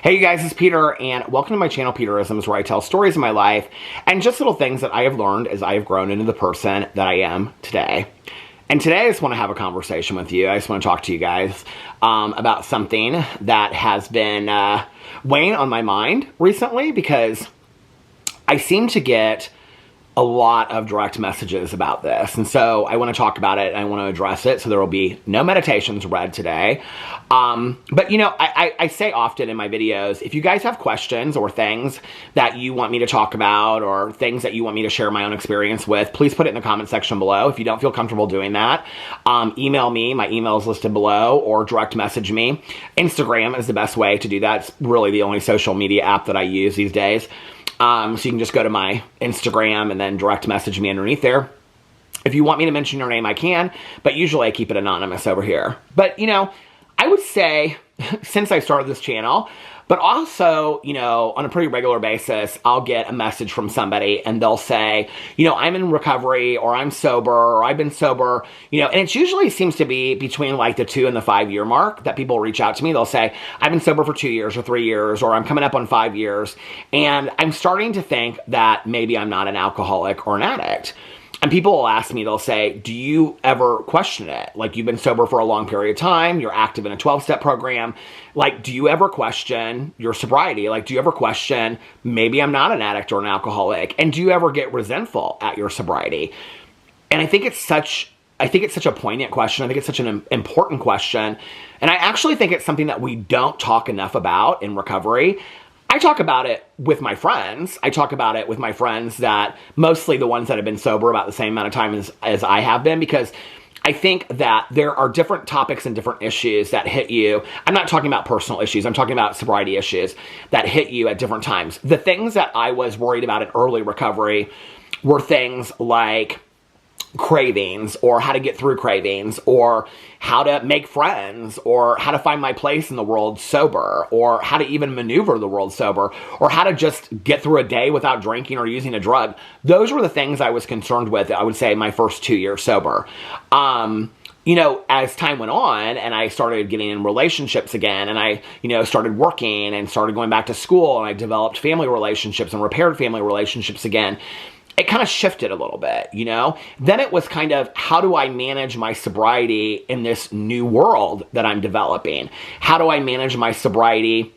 Hey you guys, it's Peter, and welcome to my channel, Peterisms, where I tell stories of my life and just little things that I have learned as I have grown into the person that I am today. And today I just want to have a conversation with you. I just want to talk to you guys about something that has been weighing on my mind recently because I seem to get a lot of direct messages about this. And so I want to talk about it and I want to address it. So there will be no meditations read today. But you know, I say often in my videos, if you guys have questions or things that you want me to talk about or things that you want me to share my own experience with, please put it in the comment section below. If you don't feel comfortable doing that, email me. My email is listed below, or direct message me. Instagram is the best way to do that. It's really the only social media app that I use these days. So you can just go to my Instagram and then direct message me underneath there. If you want me to mention your name, I can, but usually I keep it anonymous over here. But, you know, I would say, since I started this channel, but also, you know, on a pretty regular basis, I'll get a message from somebody and they'll say, you know, I'm in recovery, or I'm sober, or I've been sober, you know, and it usually seems to be between like the 2 and the 5 year mark that people reach out to me. They'll say, I've been sober for 2 years or 3 years, or I'm coming up on 5 years. And I'm starting to think that maybe I'm not an alcoholic or an addict. And people will ask me, they'll say, do you ever question it? Like, you've been sober for a long period of time, you're active in a 12-step program. Like, do you ever question your sobriety? Like, do you ever question, maybe I'm not an addict or an alcoholic? And do you ever get resentful at your sobriety? And I think it's such a poignant question. I think it's such an important question. And I actually think it's something that we don't talk enough about in recovery. I talk about it with my friends. I talk about it with my friends that, mostly the ones that have been sober about the same amount of time as I have been, because I think that there are different topics and different issues that hit you. I'm not talking about personal issues. I'm talking about sobriety issues that hit you at different times. The things that I was worried about in early recovery were things like cravings, or how to get through cravings, or how to make friends, or how to find my place in the world sober, or how to even maneuver the world sober, or how to just get through a day without drinking or using a drug. Those were the things I was concerned with, I would say, my first 2 years sober. You know, as time went on and I started getting in relationships again, and I, you know, started working and started going back to school, and I developed family relationships and repaired family relationships again, it kind of shifted a little bit, you know? Then it was kind of, how do I manage my sobriety in this new world that I'm developing? How do I manage my sobriety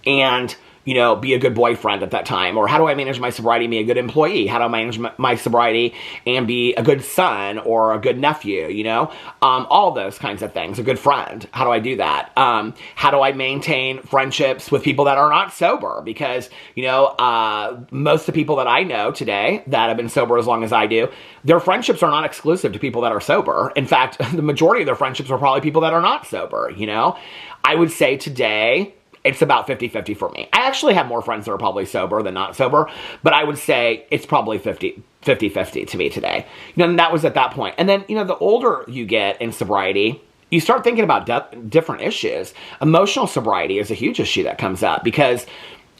and, you know, be a good boyfriend at that time? Or how do I manage my sobriety and be a good employee? How do I manage my sobriety and be a good son or a good nephew, you know? All those kinds of things. A good friend. How do I do that? How do I maintain friendships with people that are not sober? Because, you know, most of the people that I know today that have been sober as long as I do, their friendships are not exclusive to people that are sober. In fact, the majority of their friendships are probably people that are not sober, you know? I would say today, it's about 50-50 for me. I actually have more friends that are probably sober than not sober, but I would say it's probably 50-50 to me today. You know, and that was at that point. And then, you know, the older you get in sobriety, you start thinking about different issues. Emotional sobriety is a huge issue that comes up because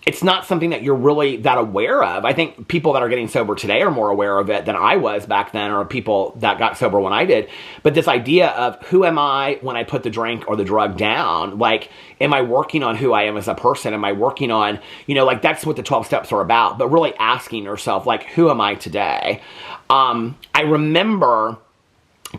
it's not something that you're really that aware of. I think people that are getting sober today are more aware of it than I was back then, or people that got sober when I did. But this idea of, who am I when I put the drink or the drug down? Like, am I working on who I am as a person? Am I working on, you know, like, that's what the 12 steps are about. But really asking yourself, like, who am I today? I remember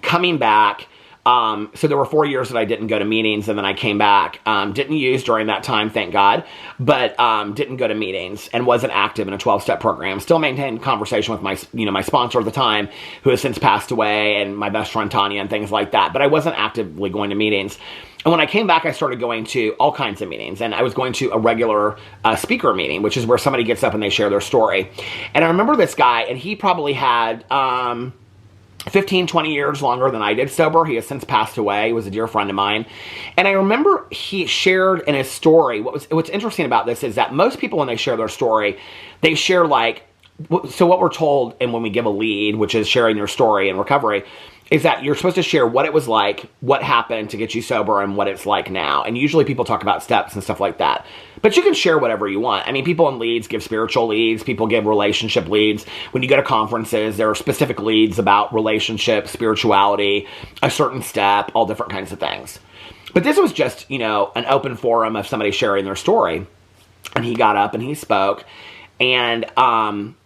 coming back. So there were 4 years that I didn't go to meetings, and then I came back, didn't use during that time, thank God, but didn't go to meetings and wasn't active in a 12-step program. Still maintained conversation with my, you know, my sponsor at the time, who has since passed away, and my best friend Tanya and things like that, but I wasn't actively going to meetings. And when I came back, I started going to all kinds of meetings, and I was going to a regular speaker meeting, which is where somebody gets up and they share their story. And I remember this guy, and he probably had 15, 20 years longer than I did sober. He has since passed away. He was a dear friend of mine. And I remember he shared in his story, what's interesting about this is that most people, when they share their story, they share like, so what we're told, and when we give a lead, which is sharing your story in recovery, is that you're supposed to share what it was like, what happened to get you sober, and what it's like now. And usually people talk about steps and stuff like that. But you can share whatever you want. I mean, people in leads give spiritual leads. People give relationship leads. When you go to conferences, there are specific leads about relationships, spirituality, a certain step, all different kinds of things. But this was just, you know, an open forum of somebody sharing their story. And he got up and he spoke. And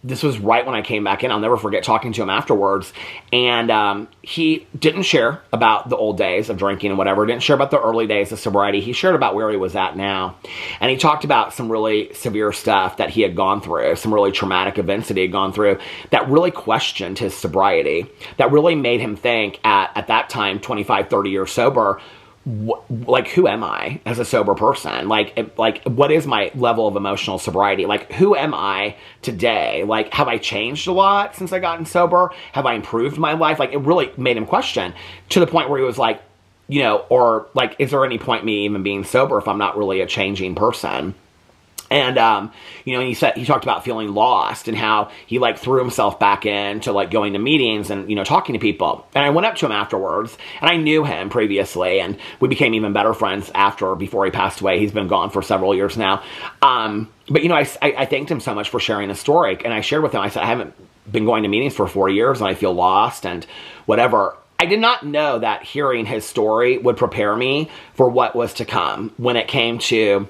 this was right when I came back in. I'll never forget talking to him afterwards. And he didn't share about the old days of drinking and whatever. Didn't share about the early days of sobriety. He shared about where he was at now. And he talked about some really severe stuff that he had gone through, some really traumatic events that he had gone through that really questioned his sobriety, that really made him think at that time, 25, 30 years sober, like, who am I as a sober person? Like, what is my level of emotional sobriety? Like, who am I today? Like, have I changed a lot since I gotten sober? Have I improved my life? Like, it really made him question, to the point where he was like, you know, or like, is there any point me even being sober if I'm not really a changing person? And, you know, he talked about feeling lost and how he like threw himself back into like going to meetings and, you know, talking to people. And I went up to him afterwards, and I knew him previously, and we became even better friends before he passed away. He's been gone for several years now. But, you know, I thanked him so much for sharing his story. And I shared with him, I said, I haven't been going to meetings for 4 years and I feel lost and whatever. I did not know that hearing his story would prepare me for what was to come when it came to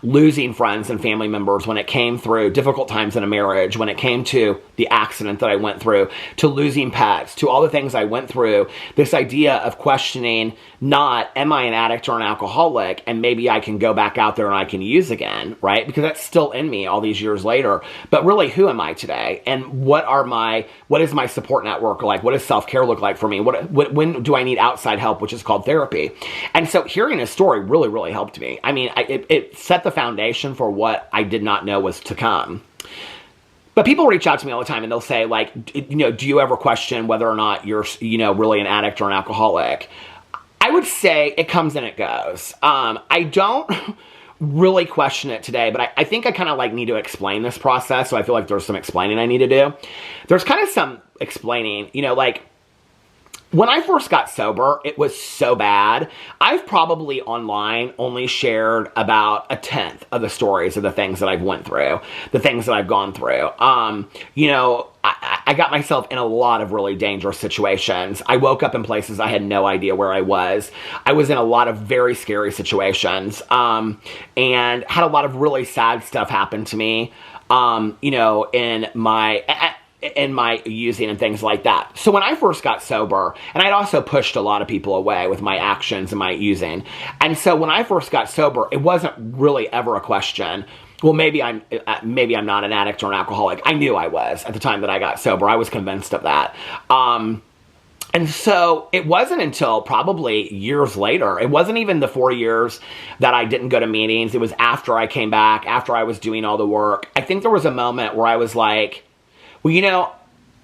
losing friends and family members, when it came through difficult times in a marriage, when it came to the accident that I went through, to losing pets, to all the things I went through. This idea of questioning, not, am I an addict or an alcoholic, and maybe I can go back out there and I can use again, right? Because that's still in me all these years later. But really, who am I today? And what is my support network like? What does self-care look like for me? When do I need outside help, which is called therapy? And so hearing his story really, really helped me. I mean, it set the foundation for what I did not know was to come. But people reach out to me all the time and they'll say, like, you know, do you ever question whether or not you're, you know, really an addict or an alcoholic? I would say it comes and it goes. I don't really question it today, but I think I kind of like need to explain this process. So I feel like there's some explaining I need to do. There's kind of some explaining, you know, like, when I first got sober, it was so bad. I've probably online only shared about 1/10 of the stories of the things that I've went through, the things that I've gone through. You know, I got myself in a lot of really dangerous situations. I woke up in places I had no idea where I was. I was in a lot of very scary situations, and had a lot of really sad stuff happen to me, you know, in my using and things like that. So when I first got sober, and I'd also pushed a lot of people away with my actions and my using. And so when I first got sober, it wasn't really ever a question, well, maybe I'm not an addict or an alcoholic. I knew I was at the time that I got sober. I was convinced of that. And so it wasn't until probably years later, it wasn't even the 4 years that I didn't go to meetings. It was after I came back, after I was doing all the work. I think there was a moment where I was like, well, you know,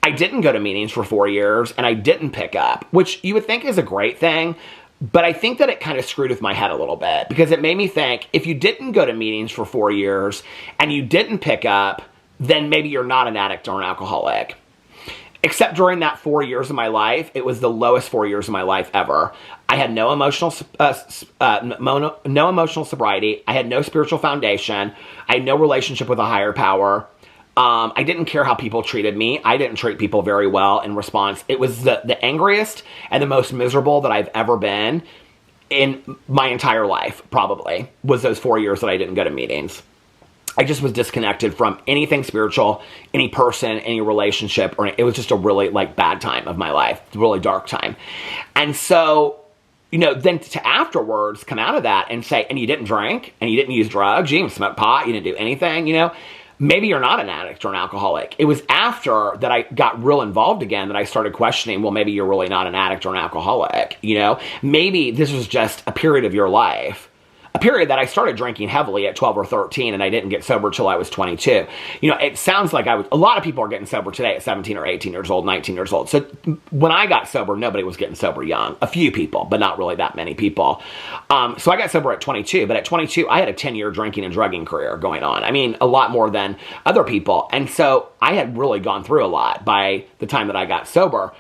I didn't go to meetings for 4 years and I didn't pick up, which you would think is a great thing. But I think that it kind of screwed with my head a little bit, because it made me think, if you didn't go to meetings for 4 years and you didn't pick up, then maybe you're not an addict or an alcoholic. Except during that 4 years of my life, it was the lowest 4 years of my life ever. I had no emotional sobriety. I had no spiritual foundation. I had no relationship with a higher power. I didn't care how people treated me. I didn't treat people very well in response. It was the angriest and the most miserable that I've ever been in my entire life, probably, was those 4 years that I didn't go to meetings. I just was disconnected from anything spiritual, any person, any relationship, or it was just a really like bad time of my life, really dark time. And so, you know, then to afterwards come out of that and say, and you didn't drink, and you didn't use drugs, you didn't smoke pot, you didn't do anything, you know, maybe you're not an addict or an alcoholic. It was after that I got real involved again that I started questioning, well, maybe you're really not an addict or an alcoholic, you know? Maybe this was just a period of your life. A period that I started drinking heavily at 12 or 13, and I didn't get sober till I was 22. You know, it sounds like a lot of people are getting sober today at 17 or 18 years old, 19 years old. So when I got sober, nobody was getting sober young. A few people, but not really that many people. So I got sober at 22, but at 22, I had a 10-year drinking and drugging career going on. I mean, a lot more than other people. And so I had really gone through a lot by the time that I got sober.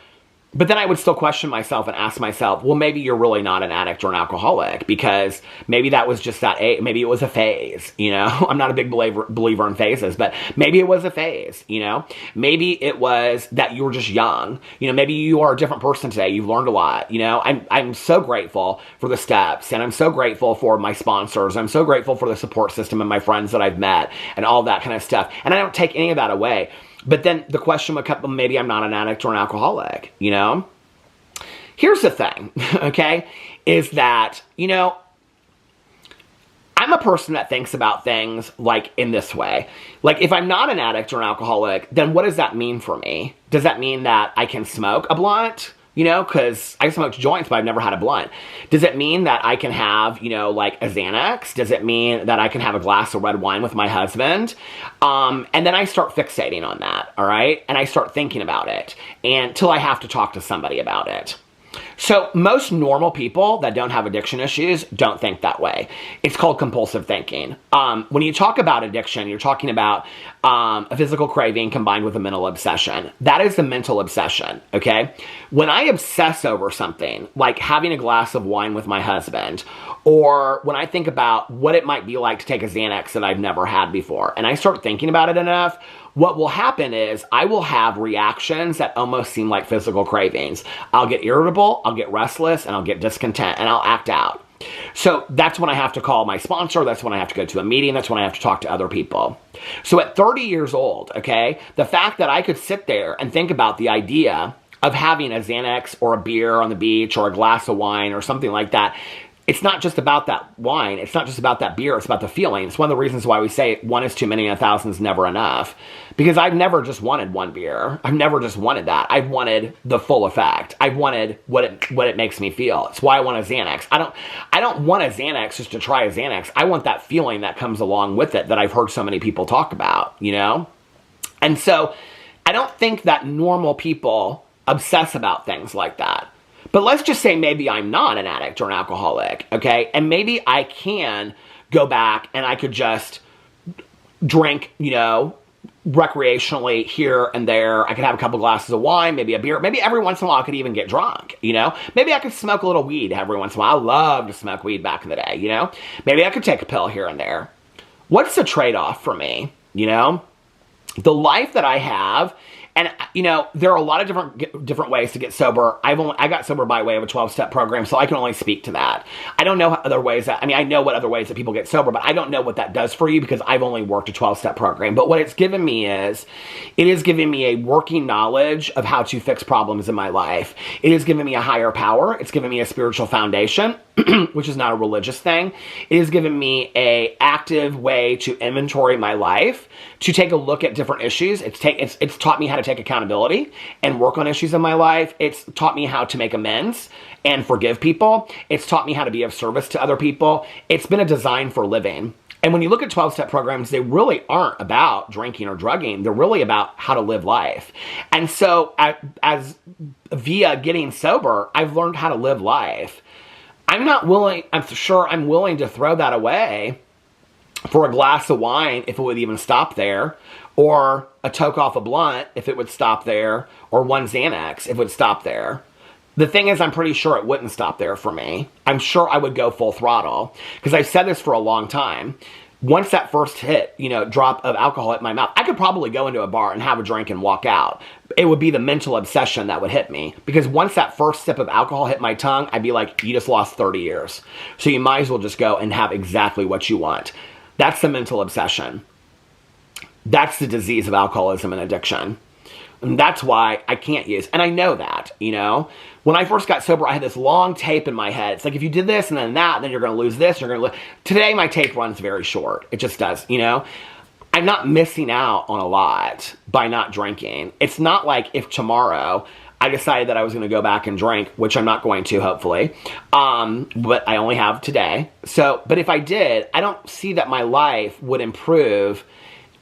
But then I would still question myself and ask myself, well, maybe you're really not an addict or an alcoholic, because maybe that was just maybe it was a phase, you know? I'm not a big believer in phases, but maybe it was a phase, you know? Maybe it was that you were just young. You know, maybe you are a different person today. You've learned a lot, you know? I'm so grateful for the steps, and I'm so grateful for my sponsors. I'm so grateful for the support system and my friends that I've met and all that kind of stuff. And I don't take any of that away. But then the question would come, well, maybe I'm not an addict or an alcoholic, you know? Here's the thing, okay, is that, you know, I'm a person that thinks about things like in this way. Like, if I'm not an addict or an alcoholic, then what does that mean for me? Does that mean that I can smoke a blunt? You know, because I smoked joints, but I've never had a blunt. Does it mean that I can have, you know, like a Xanax? Does it mean that I can have a glass of red wine with my husband? And then I start fixating on that, all right? And I start thinking about it until I have to talk to somebody about it. So most normal people that don't have addiction issues don't think that way. It's called compulsive thinking. When you talk about addiction, you're talking about a physical craving combined with a mental obsession. That is the mental obsession, okay? When I obsess over something, like having a glass of wine with my husband, or when I think about what it might be like to take a Xanax that I've never had before, and I start thinking about it enough, what will happen is I will have reactions that almost seem like physical cravings. I'll get irritable, I'll get restless, and I'll get discontent, and I'll act out. So that's when I have to call my sponsor. That's when I have to go to a meeting. That's when I have to talk to other people. So at 30 years old, okay, the fact that I could sit there and think about the idea of having a Xanax or a beer on the beach or a glass of wine or something like that, it's not just about that wine. It's not just about that beer. It's about the feeling. It's one of the reasons why we say one is too many and 1,000 is never enough. Because I've never just wanted one beer. I've never just wanted that. I've wanted the full effect. I've wanted what it makes me feel. It's why I want a Xanax. I don't want a Xanax just to try a Xanax. I want that feeling that comes along with it that I've heard so many people talk about, you know? And so I don't think that normal people obsess about things like that. But let's just say maybe I'm not an addict or an alcoholic, okay? And maybe I can go back and I could just drink, you know, recreationally here and there. I could have a couple glasses of wine, maybe a beer. Maybe every once in a while I could even get drunk, you know? Maybe I could smoke a little weed every once in a while. I loved to smoke weed back in the day, you know? Maybe I could take a pill here and there. What's the trade-off for me, you know? The life that I have. And, you know, there are a lot of different ways to get sober. I got sober by way of a 12-step program, so I can only speak to that. I don't know other ways I know what other ways that people get sober, but I don't know what that does for you because I've only worked a 12-step program. But what it's given me is, it has given me a working knowledge of how to fix problems in my life. It has given me a higher power. It's given me a spiritual foundation, which is not a religious thing. It has given me a active way to inventory my life, to take a look at different issues. It's taught me how to take accountability and work on issues in my life. It's taught me how to make amends and forgive people. It's taught me how to be of service to other people. It's been a design for living. And when you look at 12-step programs, they really aren't about drinking or drugging. They're really about how to live life. And so as via getting sober, I've learned how to live life. I'm sure I'm willing to throw that away for a glass of wine if it would even stop there, or a toke off a blunt if it would stop there, or one Xanax if it would stop there. The thing is, I'm pretty sure it wouldn't stop there for me. I'm sure I would go full throttle, because I've said this for a long time. Once that first drop of alcohol hit my mouth, I could probably go into a bar and have a drink and walk out. It would be the mental obsession that would hit me, because once that first sip of alcohol hit my tongue, I'd be like, you just lost 30 years. So you might as well just go and have exactly what you want. That's the mental obsession. That's the disease of alcoholism and addiction. And that's why I can't use. And I know that, you know. When I first got sober, I had this long tape in my head. It's like, if you did this and then that, then you're going to lose this. You're going to lose. Today, my tape runs very short. It just does, you know. I'm not missing out on a lot by not drinking. It's not like if tomorrow I decided that I was going to go back and drink, which I'm not going to, hopefully. But I only have today. But if I did, I don't see that my life would improve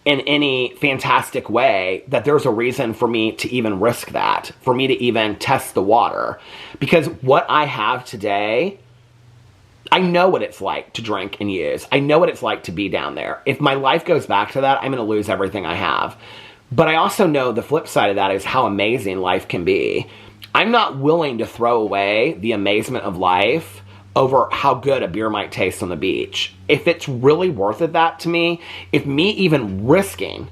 in any fantastic way, that there's a reason for me to even risk that, for me to even test the water. Because what I have today, I know what it's like to drink and use. I know what it's like to be down there. If my life goes back to that, I'm going to lose everything I have. But I also know the flip side of that is how amazing life can be. I'm not willing to throw away the amazement of life over how good a beer might taste on the beach. If it's really worth it that to me, if me even risking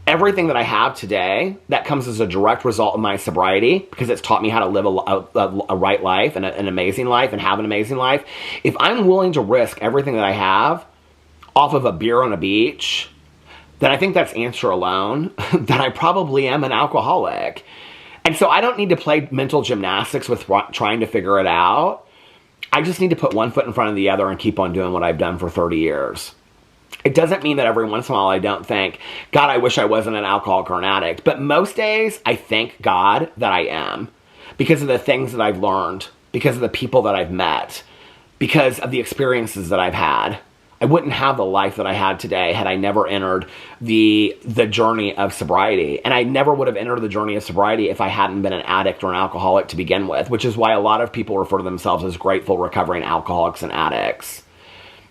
everything that I have today that comes as a direct result of my sobriety, because it's taught me how to live a right life and an amazing life and have an amazing life, if I'm willing to risk everything that I have off of a beer on a beach, then I think that's answer alone that I probably am an alcoholic. And so I don't need to play mental gymnastics with trying to figure it out. I just need to put one foot in front of the other and keep on doing what I've done for 30 years. It doesn't mean that every once in a while I don't think, God, I wish I wasn't an alcoholic or an addict. But most days, I thank God that I am because of the things that I've learned, because of the people that I've met, because of the experiences that I've had. I wouldn't have the life that I had today had I never entered the journey of sobriety. And I never would have entered the journey of sobriety if I hadn't been an addict or an alcoholic to begin with, which is why a lot of people refer to themselves as grateful, recovering alcoholics and addicts.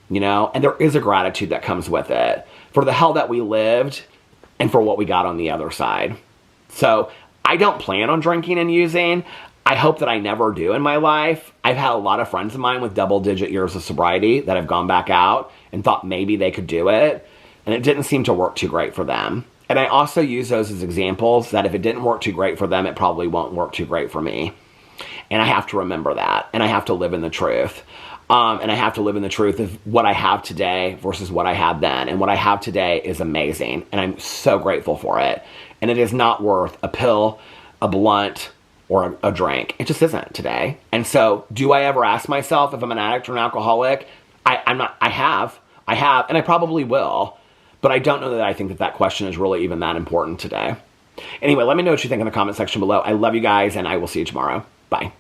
You know, and there is a gratitude that comes with it for the hell that we lived and for what we got on the other side. So I don't plan on drinking and using. I hope that I never do in my life. I've had a lot of friends of mine with double-digit years of sobriety that have gone back out and thought maybe they could do it, and it didn't seem to work too great for them. And I also use those as examples that if it didn't work too great for them, it probably won't work too great for me. And I have to remember that, and I have to live in the truth. And I have to live in the truth of what I have today versus what I had then. And what I have today is amazing, and I'm so grateful for it. And it is not worth a pill, a blunt, or a drink. It just isn't today. And so, do I ever ask myself if I'm an addict or an alcoholic? I'm not. I have, and I probably will. But I don't know that I think that question is really even that important today. Anyway, let me know what you think in the comment section below. I love you guys, and I will see you tomorrow. Bye.